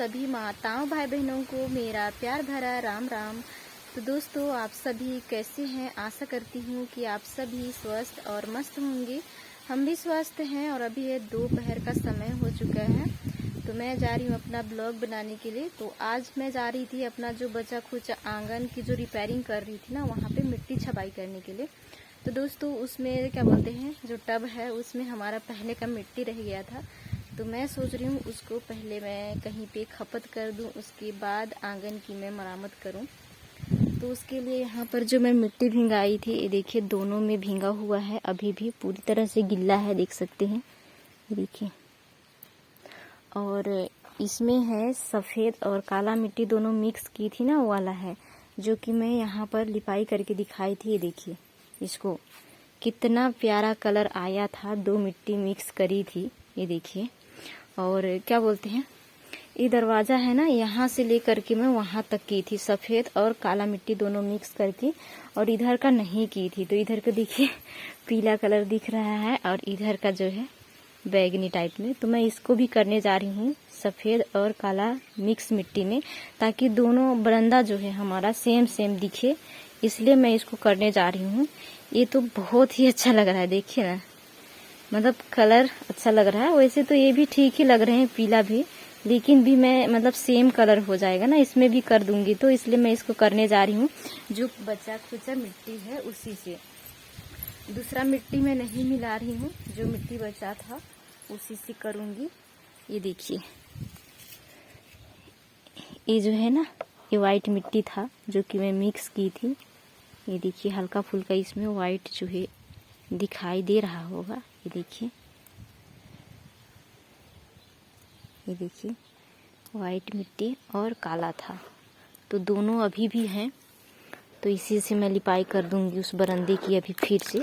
सभी माताओं भाई बहनों को मेरा प्यार भरा राम राम। तो दोस्तों, आप सभी कैसे हैं? आशा करती हूँ कि आप सभी स्वस्थ और मस्त होंगे। हम भी स्वस्थ हैं और अभी ये दोपहर का समय हो चुका है। तो मैं जा रही हूँ अपना ब्लॉग बनाने के लिए। तो आज मैं जा रही थी अपना जो बचा खुचा आंगन की जो रिपेयरिंग कर रही थी ना, वहाँ पे मिट्टी छपाई करने के लिए। तो दोस्तों, उसमें क्या बोलते हैं, जो टब है उसमें हमारा पहले का मिट्टी रह गया था। तो मैं सोच रही हूँ उसको पहले मैं कहीं पे खपत कर दूँ, उसके बाद आंगन की मैं मरम्मत करूँ। तो उसके लिए यहाँ पर जो मैं मिट्टी भिंगाई थी, ये देखिए दोनों में भींगा हुआ है, अभी भी पूरी तरह से गिल्ला है, देख सकते हैं, देखिए। और इसमें है सफ़ेद और काला मिट्टी दोनों मिक्स की थी ना, वो वाला है जो कि मैं यहाँ पर लिपाई करके दिखाई थी। ये देखिए इसको, कितना प्यारा कलर आया था, दो मिट्टी मिक्स करी थी, ये देखिए। और क्या बोलते हैं, ये दरवाज़ा है ना, यहाँ से लेकर के मैं वहाँ तक की थी, सफ़ेद और काला मिट्टी दोनों मिक्स करके। और इधर का नहीं की थी, तो इधर का देखिए पीला कलर दिख रहा है और इधर का जो है बैगनी टाइप में। तो मैं इसको भी करने जा रही हूँ सफ़ेद और काला मिक्स मिट्टी में, ताकि दोनों बरंदा जो है हमारा सेम सेम दिखे, इसलिए मैं इसको करने जा रही हूँ। ये तो बहुत ही अच्छा लग रहा है, देखिए ना, मतलब कलर अच्छा लग रहा है। वैसे तो ये भी ठीक ही लग रहे हैं, पीला भी, लेकिन भी मैं मतलब सेम कलर हो जाएगा ना, इसमें भी कर दूंगी, तो इसलिए मैं इसको करने जा रही हूँ। जो बचा खुचा मिट्टी है उसी से, दूसरा मिट्टी मैं नहीं मिला रही हूँ, जो मिट्टी बचा था उसी से करूँगी। ये देखिए, ये जो है ना, ये वाइट मिट्टी था जो कि मैं मिक्स की थी। ये देखिए हल्का फुल्का इसमें वाइट जो है दिखाई दे रहा होगा, ये देखिए, ये देखिए वाइट मिट्टी और काला था, तो दोनों अभी भी हैं। तो इसी से मैं लिपाई कर दूंगी उस बरंदे की अभी फिर से,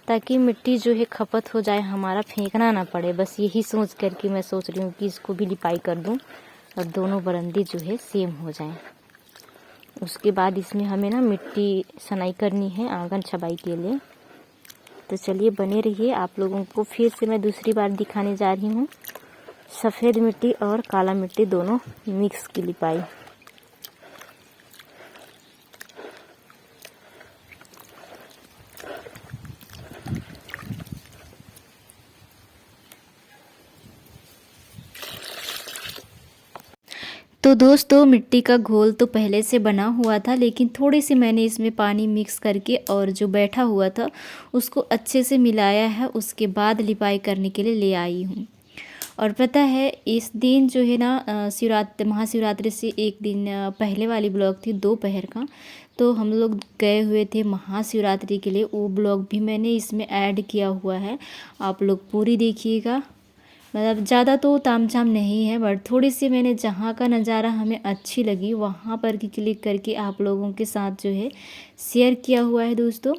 ताकि मिट्टी जो है खपत हो जाए, हमारा फेंकना ना पड़े। बस यही सोच करके मैं सोच रही हूँ कि इसको भी लिपाई कर दूं और दोनों बरंदे जो है सेम हो जाएं। उसके बाद इसमें हमें ना मिट्टी सनाई करनी है आंगन छबाई के लिए। तो चलिए बने रहिए, आप लोगों को फिर से मैं दूसरी बार दिखाने जा रही हूँ सफ़ेद मिट्टी और काला मिट्टी दोनों मिक्स की लिपाई। तो दोस्तों, मिट्टी का घोल तो पहले से बना हुआ था, लेकिन थोड़ी सी मैंने इसमें पानी मिक्स करके और जो बैठा हुआ था उसको अच्छे से मिलाया है, उसके बाद लिपाई करने के लिए ले आई हूँ। और पता है, इस दिन जो है ना, महाशिवरात्रि से एक दिन पहले वाली ब्लॉग थी दोपहर का, तो हम लोग गए हुए थे महाशिवरात्रि के लिए। वो ब्लॉग भी मैंने इसमें ऐड किया हुआ है, आप लोग पूरी देखिएगा। मतलब ज़्यादा तो तामझाम नहीं है, बट थोड़ी सी मैंने जहाँ का नज़ारा हमें अच्छी लगी वहाँ पर की क्लिक करके आप लोगों के साथ जो है शेयर किया हुआ है दोस्तों।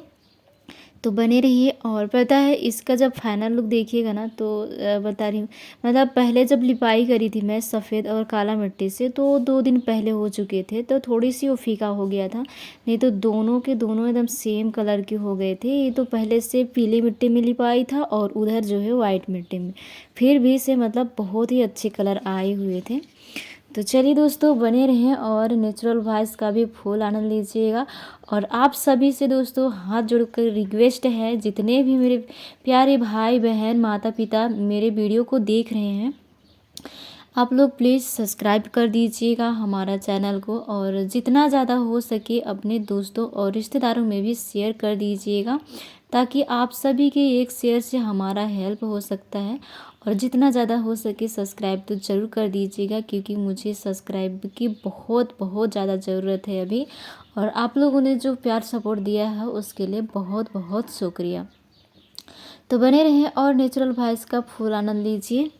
तो बने रहिए। और पता है, इसका जब फाइनल लुक देखिएगा ना, तो बता रही हूँ, मतलब पहले जब लिपाई करी थी मैं सफ़ेद और काला मिट्टी से, तो 2 दिन पहले हो चुके थे, तो थोड़ी सी वो फीका हो गया था, नहीं तो दोनों के दोनों एकदम सेम कलर के हो गए थे। ये तो पहले से पीली मिट्टी में लिपाई था और उधर जो है वाइट मिट्टी में, फिर भी से मतलब बहुत ही अच्छे कलर आए हुए थे। तो चलिए दोस्तों, बने रहें और नेचुरल वॉइस का भी फुल आनंद लीजिएगा। और आप सभी से दोस्तों हाथ जोड़कर रिक्वेस्ट है, जितने भी मेरे प्यारे भाई बहन माता पिता मेरे वीडियो को देख रहे हैं, आप लोग प्लीज़ सब्सक्राइब कर दीजिएगा हमारा चैनल को, और जितना ज़्यादा हो सके अपने दोस्तों और रिश्तेदारों में भी शेयर कर दीजिएगा, ताकि आप सभी के एक शेयर से हमारा हेल्प हो सकता है। और जितना ज़्यादा हो सके सब्सक्राइब तो ज़रूर कर दीजिएगा, क्योंकि मुझे सब्सक्राइब की बहुत बहुत ज़्यादा ज़रूरत है अभी। और आप लोगों ने जो प्यार सपोर्ट दिया है उसके लिए बहुत बहुत शुक्रिया। तो बने रहें और नेचुरल वॉइस का फुल आनंद लीजिए।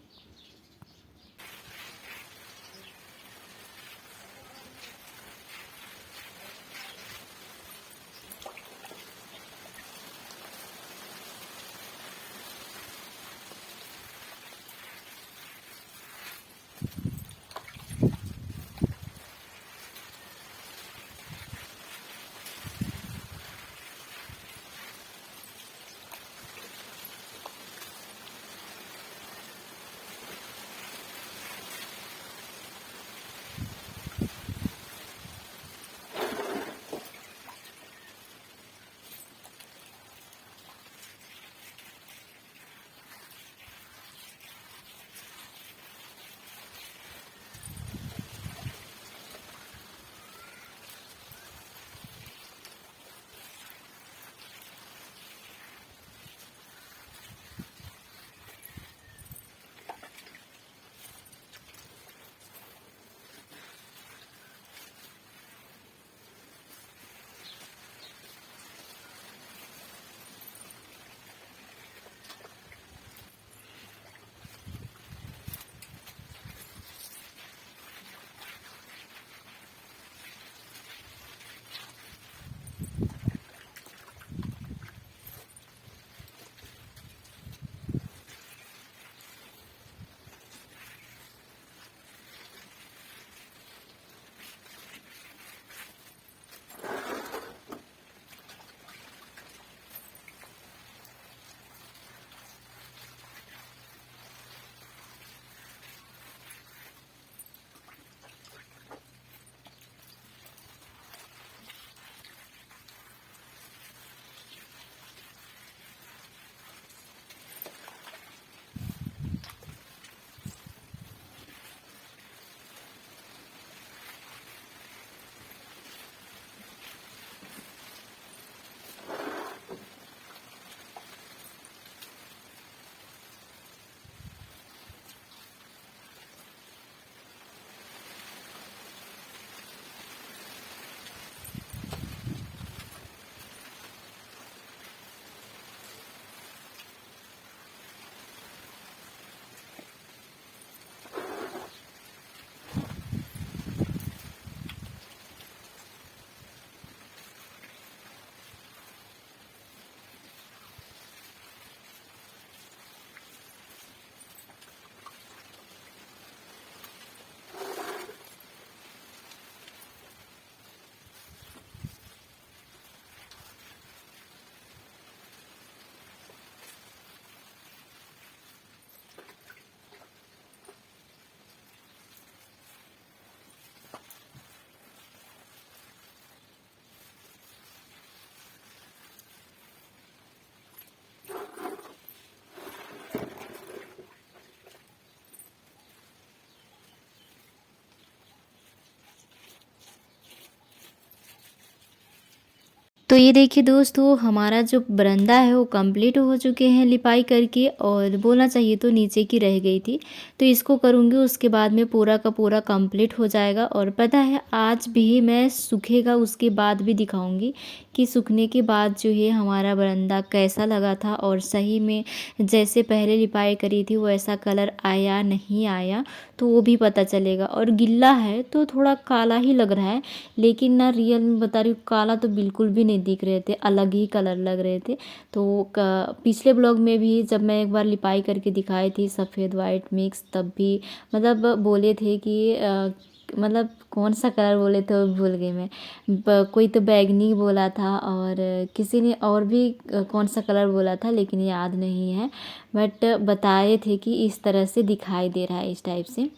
तो ये देखिए दोस्तों, हमारा जो बरामदा है वो कंप्लीट हो चुके हैं लिपाई करके, और बोलना चाहिए तो नीचे की रह गई थी। तो इसको करूँगी, उसके बाद में पूरा का पूरा कंप्लीट हो जाएगा। और पता है आज भी मैं सूखेगा उसके बाद भी दिखाऊंगी कि सूखने के बाद जो है हमारा बरामदा कैसा लगा था, और सही में जैसे पहले लिपाई करी थी वैसा कलर आया नहीं आया तो वो भी पता चलेगा। और गिल्ला है तो थोड़ा काला ही लग रहा है, लेकिन ना रियल में बता रही हूँ काला तो बिल्कुल भी नहीं दिख रहे थे, अलग ही कलर लग रहे थे। तो पिछले ब्लॉग में भी जब मैं एक बार लिपाई करके दिखाई थी सफ़ेद वाइट मिक्स, तब भी मतलब बोले थे कि मतलब कौन सा कलर बोले थे वो भूल गई मैं। कोई तो बैगनी बोला था और किसी ने और भी कौन सा कलर बोला था, लेकिन याद नहीं है। बट बताए थे कि इस तरह से दिखाई दे रहा है, इस टाइप से।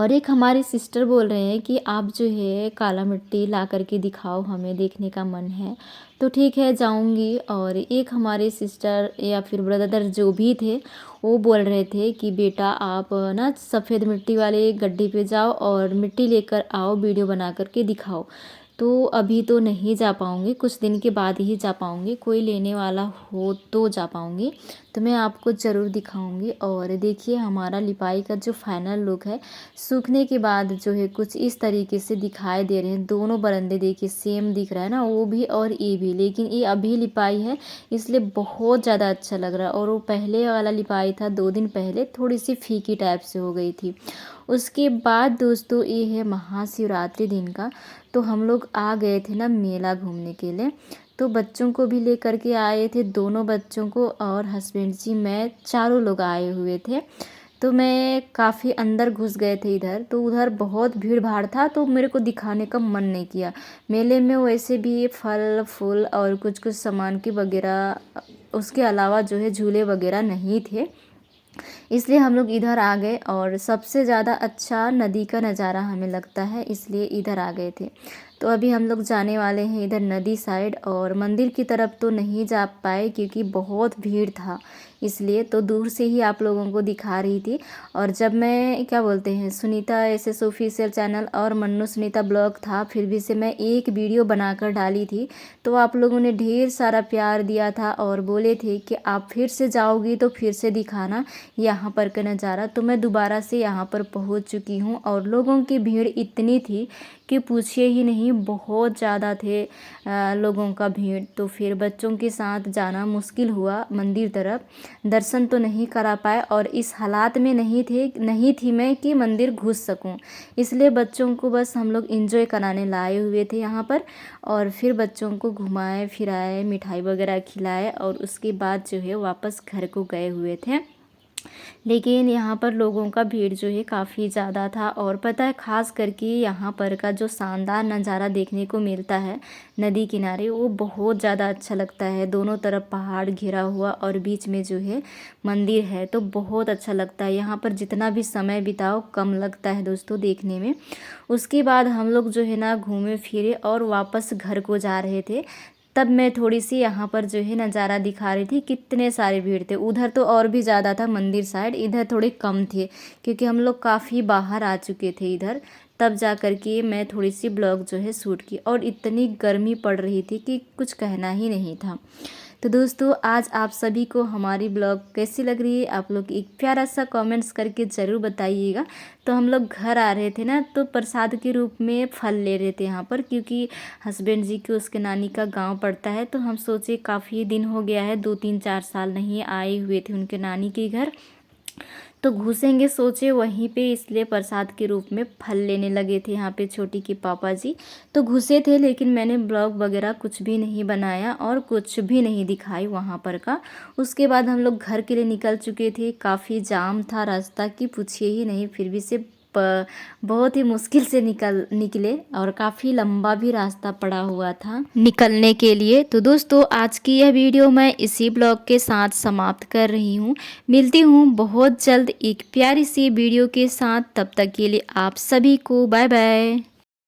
और एक हमारी सिस्टर बोल रहे हैं कि आप जो है काला मिट्टी ला करके दिखाओ, हमें देखने का मन है। तो ठीक है, जाऊंगी। और एक हमारे सिस्टर या फिर ब्रदर जो भी थे वो बोल रहे थे कि बेटा आप ना सफ़ेद मिट्टी वाले गड्ढे पे जाओ और मिट्टी लेकर आओ, वीडियो बना करके दिखाओ। तो अभी तो नहीं जा पाऊँगी, कुछ दिन के बाद ही जा पाऊँगी, कोई लेने वाला हो तो जा पाऊँगी। तो मैं आपको ज़रूर दिखाऊंगी। और देखिए हमारा लिपाई का जो फाइनल लुक है सूखने के बाद जो है कुछ इस तरीके से दिखाई दे रहे हैं। दोनों बरंदे देखिए सेम दिख रहा है ना, वो भी और ये भी, लेकिन ये अभी लिपाई है इसलिए बहुत ज़्यादा अच्छा लग रहा है। और वो पहले वाला लिपाई था 2 दिन पहले, थोड़ी सी फीकी टाइप से हो गई थी। उसके बाद दोस्तों ये है महाशिवरात्रि दिन का, तो हम लोग आ गए थे ना मेला घूमने के लिए। तो बच्चों को भी ले करके आए थे, दोनों बच्चों को और हस्बैंड जी, मैं चारों लोग आए हुए थे। तो मैं काफ़ी अंदर घुस गए थे इधर, तो उधर बहुत भीड़ भाड़ था तो मेरे को दिखाने का मन नहीं किया। मेले में वैसे भी फल फूल और कुछ कुछ सामान की वगैरह, उसके अलावा जो है झूले वगैरह नहीं थे, इसलिए हम लोग इधर आ गए। और सबसे ज़्यादा अच्छा नदी का नज़ारा हमें लगता है, इसलिए इधर आ गए थे। तो अभी हम लोग जाने वाले हैं इधर नदी साइड, और मंदिर की तरफ तो नहीं जा पाए क्योंकि बहुत भीड़ था, इसलिए तो दूर से ही आप लोगों को दिखा रही थी। और जब मैं क्या बोलते हैं सुनीता एसएस ऑफिशियल चैनल और मन्नू सुनीता ब्लॉग था, फिर भी से मैं एक वीडियो बनाकर डाली थी, तो आप लोगों ने ढेर सारा प्यार दिया था और बोले थे कि आप फिर से जाओगी तो फिर से दिखाना यहाँ पर का नज़ारा। तो मैं दोबारा से यहाँ पर पहुँच चुकी हूँ, और लोगों की भीड़ इतनी थी कि पूछिए ही नहीं, बहुत ज़्यादा थे लोगों का भीड़। तो फिर बच्चों के साथ जाना मुश्किल हुआ मंदिर तरफ, दर्शन तो नहीं करा पाए, और इस हालात में नहीं थी मैं कि मंदिर घुस सकूं, इसलिए बच्चों को बस हम लोग एंजॉय कराने लाए हुए थे यहाँ पर। और फिर बच्चों को घुमाए फिराए, मिठाई वगैरह खिलाए, और उसके बाद जो है वापस घर को गए हुए थे। लेकिन यहाँ पर लोगों का भीड़ जो है काफ़ी ज़्यादा था। और पता है ख़ास करके यहाँ पर का जो शानदार नज़ारा देखने को मिलता है नदी किनारे, वो बहुत ज़्यादा अच्छा लगता है। दोनों तरफ पहाड़ घिरा हुआ और बीच में जो है मंदिर है, तो बहुत अच्छा लगता है। यहाँ पर जितना भी समय बिताओ कम लगता है दोस्तों देखने में। उसके बाद हम लोग जो है ना घूमे फिरे और वापस घर को जा रहे थे, तब मैं थोड़ी सी यहाँ पर जो है नज़ारा दिखा रही थी। कितने सारे भीड़ थे, उधर तो और भी ज़्यादा था मंदिर साइड, इधर थोड़े कम थे क्योंकि हम लोग काफ़ी बाहर आ चुके थे इधर। तब जा कर के मैं थोड़ी सी ब्लॉग जो है शूट की, और इतनी गर्मी पड़ रही थी कि कुछ कहना ही नहीं था। तो दोस्तों आज आप सभी को हमारी ब्लॉग कैसी लग रही है, आप लोग एक प्यारा सा कमेंट्स करके ज़रूर बताइएगा। तो हम लोग घर आ रहे थे ना, तो प्रसाद के रूप में फल ले रहे थे यहाँ पर, क्योंकि हस्बैंड जी के उसके नानी का गांव पड़ता है। तो हम सोचे काफ़ी दिन हो गया है, 2-3-4 साल नहीं आए हुए थे उनके नानी के घर, तो घुसेंगे सोचे वहीं पे, इसलिए प्रसाद के रूप में फल लेने लगे थे यहाँ पे छोटी के पापा जी। तो घुसे थे, लेकिन मैंने ब्लॉग वगैरह कुछ भी नहीं बनाया और कुछ भी नहीं दिखाई वहाँ पर का। उसके बाद हम लोग घर के लिए निकल चुके थे, काफ़ी जाम था रास्ता की पूछिए ही नहीं, फिर भी से बहुत ही मुश्किल से निकले, और काफ़ी लंबा भी रास्ता पड़ा हुआ था निकलने के लिए। तो दोस्तों आज की यह वीडियो मैं इसी ब्लॉग के साथ समाप्त कर रही हूँ। मिलती हूँ बहुत जल्द एक प्यारी सी वीडियो के साथ, तब तक के लिए आप सभी को बाय बाय।